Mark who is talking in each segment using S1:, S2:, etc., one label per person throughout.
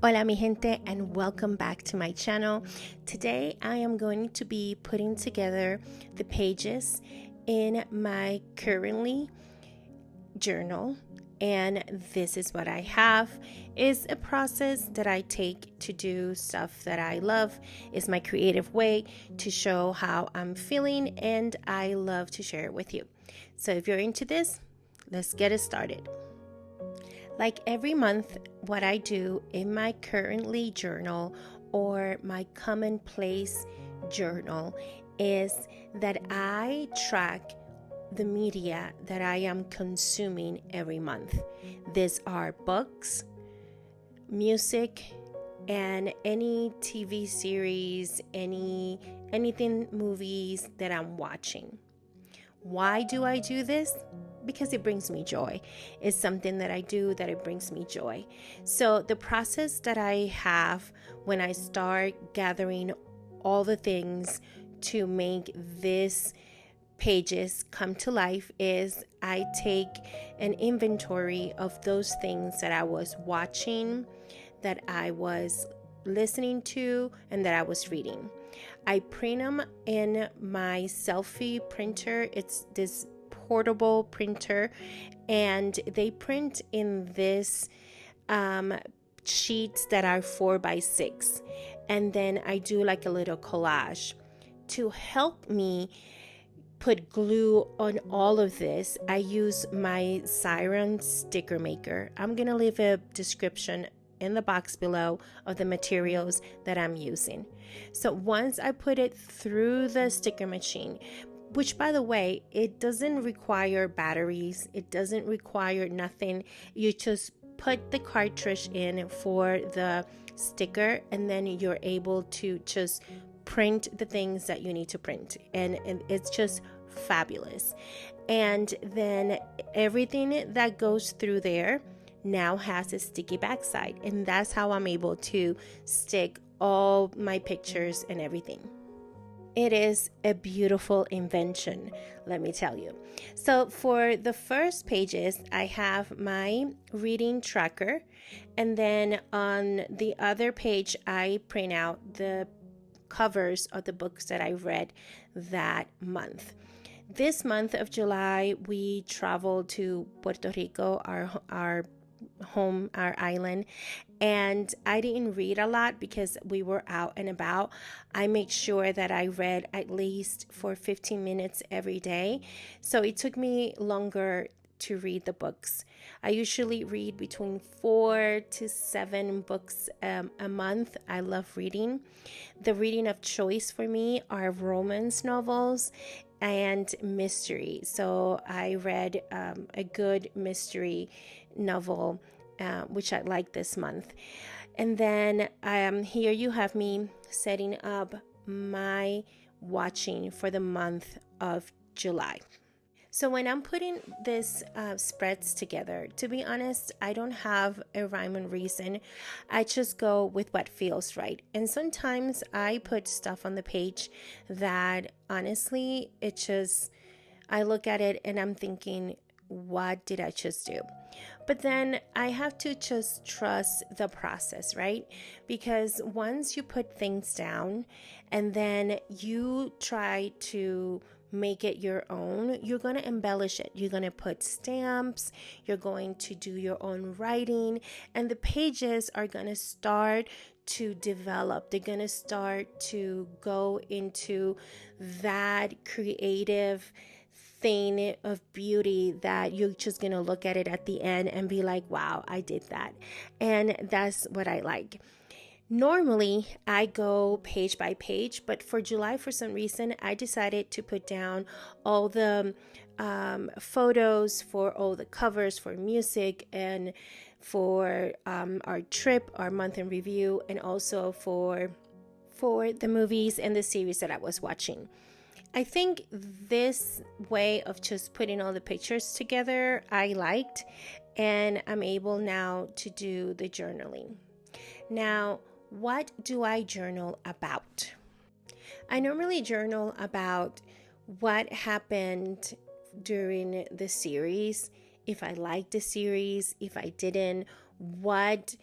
S1: Hola mi gente, and welcome back to my channel. Today I am going to be putting together the pages in my currently journal, and this is what I have. Is a process that I take to do stuff that I love. Is my creative way to show how I'm feeling, and I love to share it with you. So if you're into this, let's get it started. Like every month, what I do in my currently journal or my commonplace journal is that I track the media that I am consuming every month. These are books, music, and any TV series, anything movies that I'm watching. Why do I do this? Because it brings me joy. It's something that I do that it brings me joy. So the process that I have when I start gathering all the things to make this pages come to life is I take an inventory of those things that I was watching, that I was listening to, and that I was reading. I print them in my selfie printer. It's this portable printer, and they print in this sheets that are 4x6, and then I do like a little collage to help me put glue on all of this. I use my Siren sticker maker. I'm gonna leave a description in the box below of the materials that I'm using. So once I put it through the sticker machine, which by the way, it doesn't require batteries, it doesn't require nothing. You just put the cartridge in for the sticker, and then you're able to just print the things that you need to print, and it's just fabulous. And then everything that goes through there now has a sticky backside, and that's how I'm able to stick all my pictures and everything. It is a beautiful invention, let me tell you. So for the first pages, I have my reading tracker, and then on the other page, I print out the covers of the books that I read that month. This month of July, we traveled to Puerto Rico, our home, our island, and I didn't read a lot because we were out and about. I made sure that I read at least for 15 minutes every day, so it took me longer to read the books. I usually read between 4 to 7 books a month. I love reading. The reading of choice for me are romance novels and mystery. So I read a good mystery novel, which I like this month. And then here you have me setting up my watching for the month of July. So when I'm putting this spreads together, to be honest, I don't have a rhyme and reason. I just go with what feels right. And sometimes I put stuff on the page that honestly, I look at it and I'm thinking, what did I just do? But then I have to just trust the process, right? Because once you put things down and then you try to make it your own, you're going to embellish it. You're going to put stamps, you're going to do your own writing, and the pages are going to start to develop. They're going to start to go into that creative thing of beauty that you're just going to look at it at the end and be like, wow, I did that. And that's what I like. Normally, I go page by page, but for July, for some reason, I decided to put down all the photos for all the covers for music and for our trip, our month in review, and also for the movies and the series that I was watching. I think this way of just putting all the pictures together, I liked, and I'm able now to do the journaling. Now, what do I journal about? I normally journal about what happened during the series, if I liked the series, if I didn't, what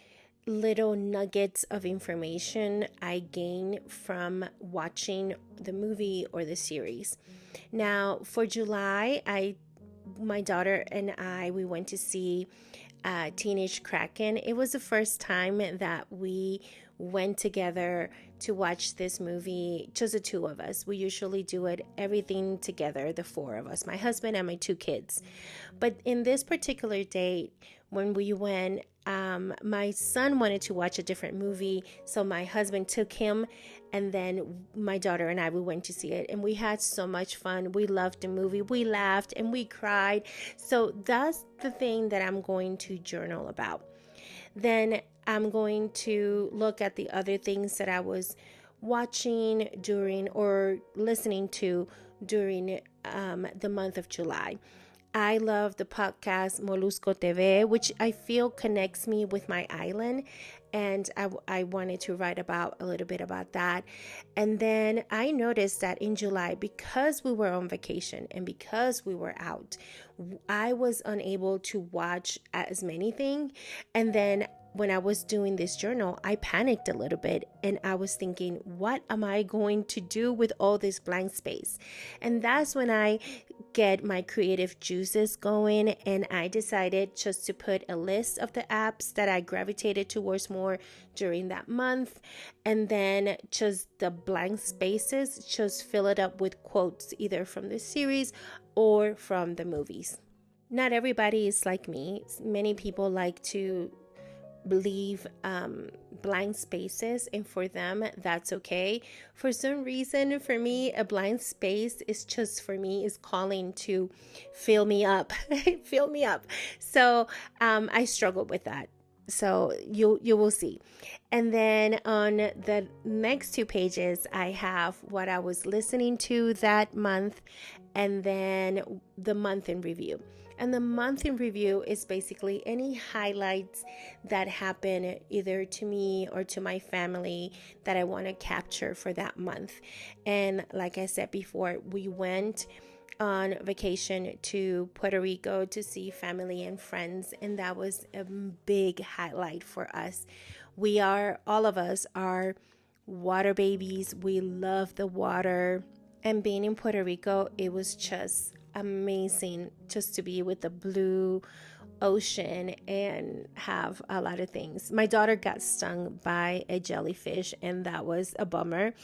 S1: little nuggets of information I gain from watching the movie or the series. Now, for July, my daughter and we went to see Teenage Kraken. It was the first time that we went together to watch this movie, just the two of us. We usually do everything together, the four of us, my husband and my two kids. But in this particular date, when we went, my son wanted to watch a different movie, so my husband took him, and then my daughter and we went to see it, and we had so much fun. We loved the movie. We laughed and we cried. So that's the thing that I'm going to journal about. Then I'm going to look at the other things that I was watching during or listening to during the month of July. I love the podcast Molusco TV, which I feel connects me with my island. And I wanted to write about a little bit about that. And then I noticed that in July, because we were on vacation and because we were out, I was unable to watch as many things. And then when I was doing this journal, I panicked a little bit and I was thinking, what am I going to do with all this blank space? And that's when I get my creative juices going, and I decided just to put a list of the apps that I gravitated towards more during that month, and then just the blank spaces, just fill it up with quotes either from the series or from the movies. Not everybody is like me. Many people like to leave blank spaces, and for them that's okay. For some reason, for me, a blank space is just, for me, is calling to fill me up. Fill me up. So I struggle with that. So you will see. And then on the next 2 pages, I have what I was listening to that month, and then the month in review. And the month in review is basically any highlights that happen either to me or to my family that I want to capture for that month. And like I said before, we went on vacation to Puerto Rico to see family and friends, and that was a big highlight for us. All of us are water babies. We love the water, and being in Puerto Rico, it was just amazing just to be with the blue ocean and have a lot of things. My daughter got stung by a jellyfish, and that was a bummer.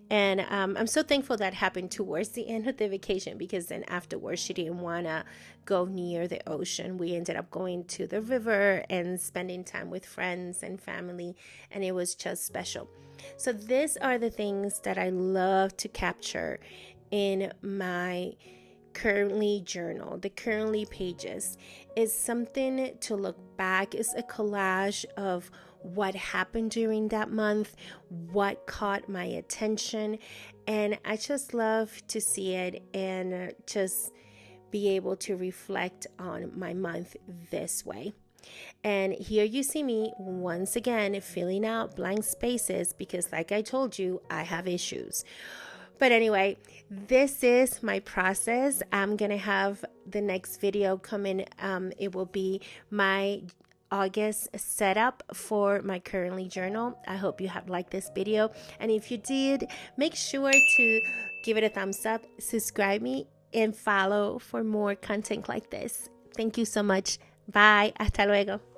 S1: And I'm so thankful that happened towards the end of the vacation, because then afterwards she didn't want to go near the ocean. We ended up going to the river and spending time with friends and family, and it was just special. So these are the things that I love to capture in my currently journal. The currently pages is something to look back. It's a collage of what happened during that month, what caught my attention, and I just love to see it and just be able to reflect on my month this way. And here you see me once again filling out blank spaces, because like I told you, I have issues. But anyway, this is my process. I'm going to have the next video coming. It will be my August setup for my currently journal. I hope you have liked this video. And if you did, make sure to give it a thumbs up, subscribe me, and follow for more content like this. Thank you so much. Bye. Hasta luego.